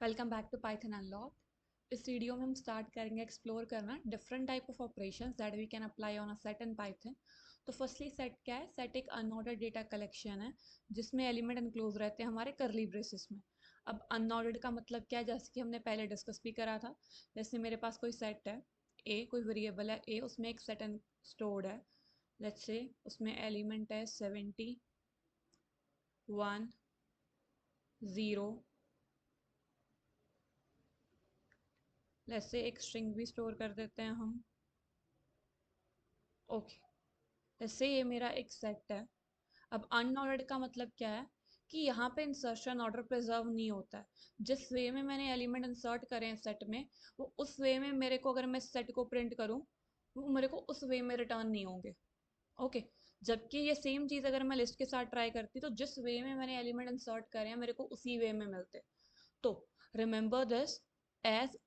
Welcome back to Python unlock. इस video में हम स्टार्ट करेंगे एक्सप्लोर करना different type of operations that we can apply on a set in Python. तो firstly set क्या है? सेट एक अनऑर्डर्ड डेटा कलेक्शन है जिसमें एलिमेंट एनक्लोज रहते हैं हमारे करली ब्रेसेस में। अब अनऑर्डर्ड का मतलब क्या है? जैसे कि हमने पहले डिस्कस भी करा था। जैसे मेरे पास कोई सेट है ए, कोई वेरिएबल है ए, उसमें एक सेट एंड स्टोर्ड है। लेट्स से उसमें एलिमेंट है 70, 1, 0। लेट्स से एक स्ट्रिंग भी स्टोर कर देते हैं हम। ओके, जैसे ये मेरा एक सेट है। अब अनऑर्डर्ड का मतलब क्या है? कि यहाँ पे इंसर्शन ऑर्डर प्रिजर्व नहीं होता है। जिस वे में मैंने एलिमेंट इंसर्ट करे हैं सेट में, वो उस वे में मेरे को, अगर मैं सेट को प्रिंट करूँ, वो मेरे को उस वे में रिटर्न नहीं होंगे। ओके, जबकि ये सेम चीज़ अगर मैं लिस्ट के साथ ट्राई करती तो जिस वे में मैंने एलिमेंट इंसर्ट करे हैं मेरे को उसी वे में मिलते। तो remember this, as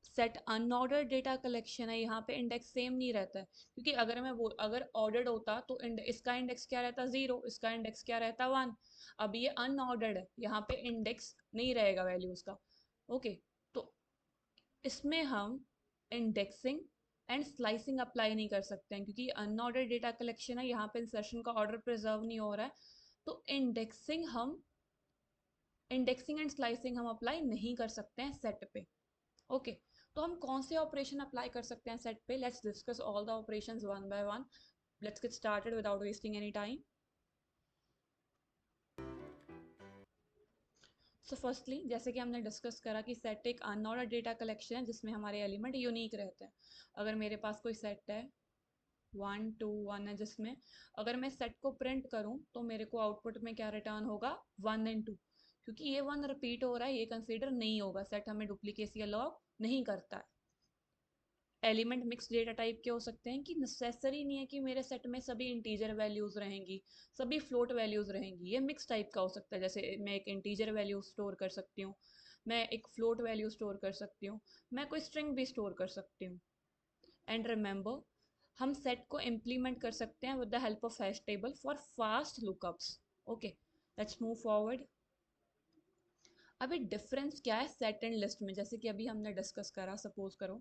set unordered data collection है, यहाँ पे इंडेक्स सेम नहीं रहता है। क्योंकि अगर मैं वो अगर ऑर्डर्ड होता तो इसका इंडेक्स क्या रहता? 0, इसका इंडेक्स क्या रहता? 1। अब ये अनऑर्डर्ड है, यहाँ पे इंडेक्स नहीं रहेगा वैल्यूज का। ओके, तो इसमें हम इंडेक्सिंग एंड स्लाइसिंग अप्लाई नहीं कर सकते हैं क्योंकि अनऑर्डर्ड डेटा कलेक्शन है, यहाँ पे इंसर्शन का ऑर्डर प्रिजर्व नहीं हो रहा है। तो इंडेक्सिंग एंड स्लाइसिंग हम अप्लाई नहीं कर सकते हैं सेट पे। ओके, तो हम कौन से ऑपरेशन अप्लाई कर सकते हैं सेट पे? Let's discuss all the operations one by one. Let's get started without wasting any time. So firstly, जैसे कि हमने डिस्कस करा कि सेट एक अनऑर्डर्ड डेटा कलेक्शन है जिसमें हमारे एलिमेंट यूनिक रहते हैं। अगर मेरे पास कोई सेट है 1 2 1 है, जिसमें अगर मैं सेट को प्रिंट करूं तो मेरे को आउटपुट में क्या रिटर्न होगा? 1 एंड 2। क्योंकि ये 1 रिपीट हो रहा है, ये कंसीडर नहीं होगा, सेट हमें डुप्लीकेसी अलाउ नहीं करता है। एलिमेंट मिक्स डेटा टाइप के हो सकते हैं कि नेसेसरी नहीं है कि मेरे सेट में सभी इंटीजर वैल्यूज रहेंगी, सभी फ्लोट वैल्यूज रहेंगी। ये मिक्स टाइप का हो सकता है। जैसे मैं एक इंटीजर वैल्यू स्टोर कर सकती हूँ, मैं एक फ्लोट वैल्यू स्टोर कर सकती हूँ, मैं कोई स्ट्रिंग भी स्टोर कर सकती हूँ। एंड रिमेंबर, हम सेट को इम्प्लीमेंट कर सकते हैं with the help of hash table for fast lookups. Okay, let's move forward. अभी डिफरेंस क्या है सेट एंड लिस्ट में? जैसे कि अभी हमने डिस्कस करा, सपोज करो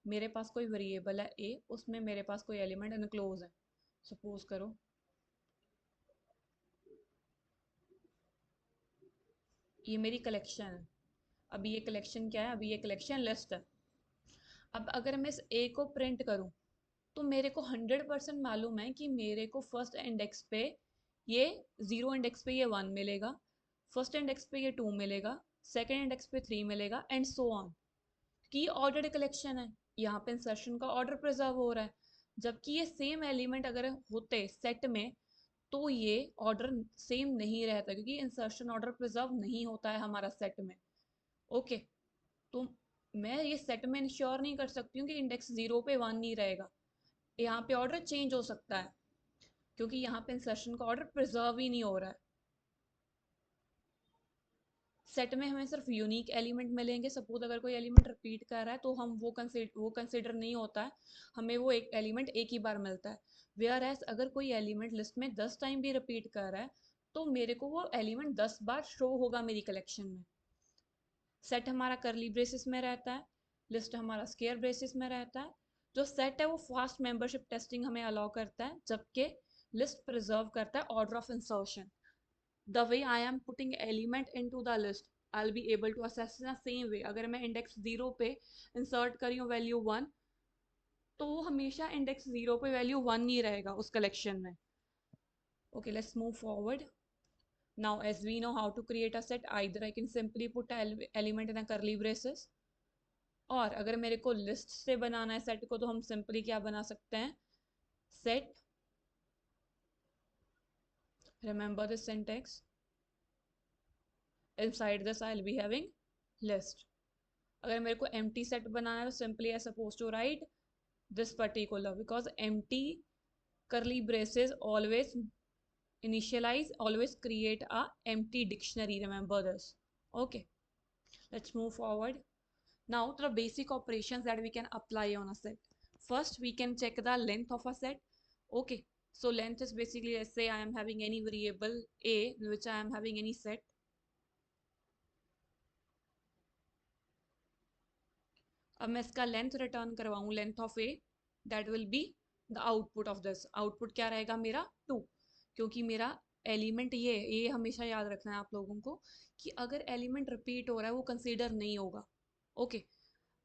मेरे पास कोई वेरिएबल है ए, उसमें मेरे पास कोई एलिमेंट इनक्लोज है। सपोज करो ये मेरी कलेक्शन है। अभी ये कलेक्शन क्या है? अभी ये कलेक्शन लिस्ट है। अब अगर मैं इस ए को प्रिंट करूं तो मेरे को 100% मालूम है कि मेरे को फर्स्ट इंडेक्स पे ये 0 इंडेक्स पे ये 1 मिलेगा, फर्स्ट इंडेक्स पे ये 2 मिलेगा, सेकेंड इंडेक्स पे 3 मिलेगा, एंड सो ऑन। की ऑर्डर्ड कलेक्शन है, यहाँ पे इंसर्शन का ऑर्डर प्रिजर्व हो रहा है। जबकि ये सेम एलिमेंट अगर होते सेट में तो ये ऑर्डर सेम नहीं रहता क्योंकि इंसर्शन ऑर्डर प्रिजर्व नहीं होता है हमारा सेट में। ओके, तो मैं ये सेट में इंश्योर नहीं कर सकती हूँ कि इंडेक्स 0 पे 1 नहीं रहेगा। यहाँ पे ऑर्डर चेंज हो सकता है क्योंकि यहाँ पे इंसर्शन का ऑर्डर प्रिजर्व ही नहीं हो रहा है। सेट में हमें सिर्फ यूनिक एलिमेंट मिलेंगे। सपोज अगर कोई एलिमेंट रिपीट कर रहा है तो हम वो कंसिडर नहीं होता है, हमें वो एक एलिमेंट एक ही बार मिलता है। वेयर एज अगर कोई एलिमेंट लिस्ट में 10 टाइम भी रिपीट कर रहा है तो मेरे को वो एलिमेंट 10 बार शो होगा मेरी कलेक्शन में। सेट हमारा करली ब्रेसिस में रहता है, लिस्ट हमारा स्केयर ब्रेसिस में रहता है। जो सेट है वो फास्ट मेंबरशिप टेस्टिंग हमें अलाउ करता है, जबकि लिस्ट प्रिजर्व करता है order of insertion. The way I am putting element into the list, I'll be able to assess in the same way। अगर मैं इंडेक्स 0 पे इंसर्ट करी हूँ वैल्यू 1, तो वो हमेशा इंडेक्स 0 पे वैल्यू 1 ही रहेगा उस कलेक्शन में। Okay, let's move forward. Now as we know how to create a set, either I can simply put element in a curly braces, और अगर मेरे को लिस्ट से बनाना है सेट को तो हम सिंपली क्या बना सकते हैं? Set, remember this syntax, inside this I will be having list. अगर मेरे को एम्प्टी सेट बनाना है तो simply I suppose to write this particular, because empty curly braces always initialize, always create a empty dictionary, remember this. Okay, let's move forward. Now the basic operations that we can apply on a set. First we can check the length of a set. Okay, so length is basically, let's say I am having any variable a in which I am having any set. अब मैं इसका length return करवाऊँ, length of A, that will be the output of this. Output क्या रहेगा मेरा 2, क्योंकि मेरा element ये हमेशा याद रखना है आप लोगों को कि अगर एलिमेंट रिपीट हो रहा है वो कंसीडर नहीं होगा। Okay,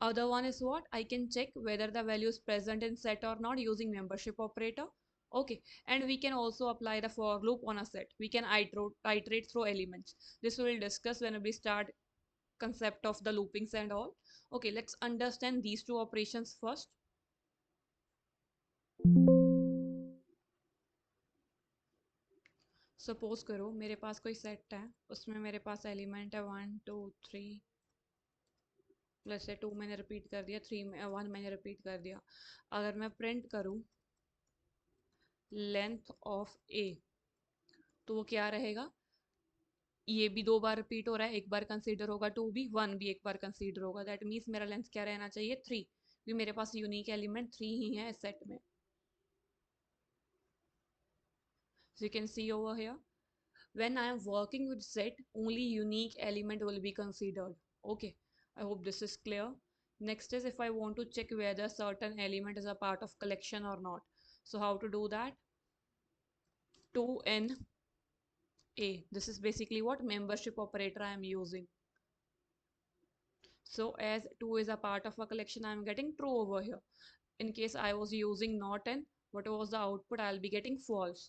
other one is what I can check whether the value is present in set or not using membership operator. Okay, and we can also apply the for loop on a set. We can iterate through elements. This we will discuss when we start concept of the loopings and all. Okay, let's understand these two operations first. Suppose करो मेरे पास कोई set है, उसमें मेरे पास element है 1 2 3, plus से 2 मैंने repeat कर दिया, 3 में 1 मैंने रिपीट कर दिया। अगर मैं प्रिंट करूँ लेंथ ऑफ ए, तो वो क्या रहेगा, ये भी 2 बार रिपीट हो रहा है, एक बार कंसीडर होगा 2 भी, 1 भी एक बार कंसीडर होगा। दैट मीन्स मेरा लेंथ क्या रहना चाहिए 3, क्योंकि मेरे पास यूनिक एलिमेंट 3 ही है इस सेट में। So you can see over here, when I am working with set, only unique element will be considered. Okay, I hope this is clear. Next is if I want to check whether certain element is a part of collection or not. So how to do that? 2n a, this is basically what membership operator I am using. So as 2 is a part of a collection, I am getting true over here. In case I was using not n, what was the output? I'll be getting false.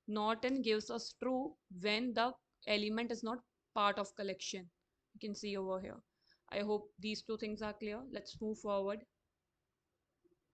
Not n gives us true when the element is not part of collection. You can see over here. I hope these two things are clear. Let's move forward.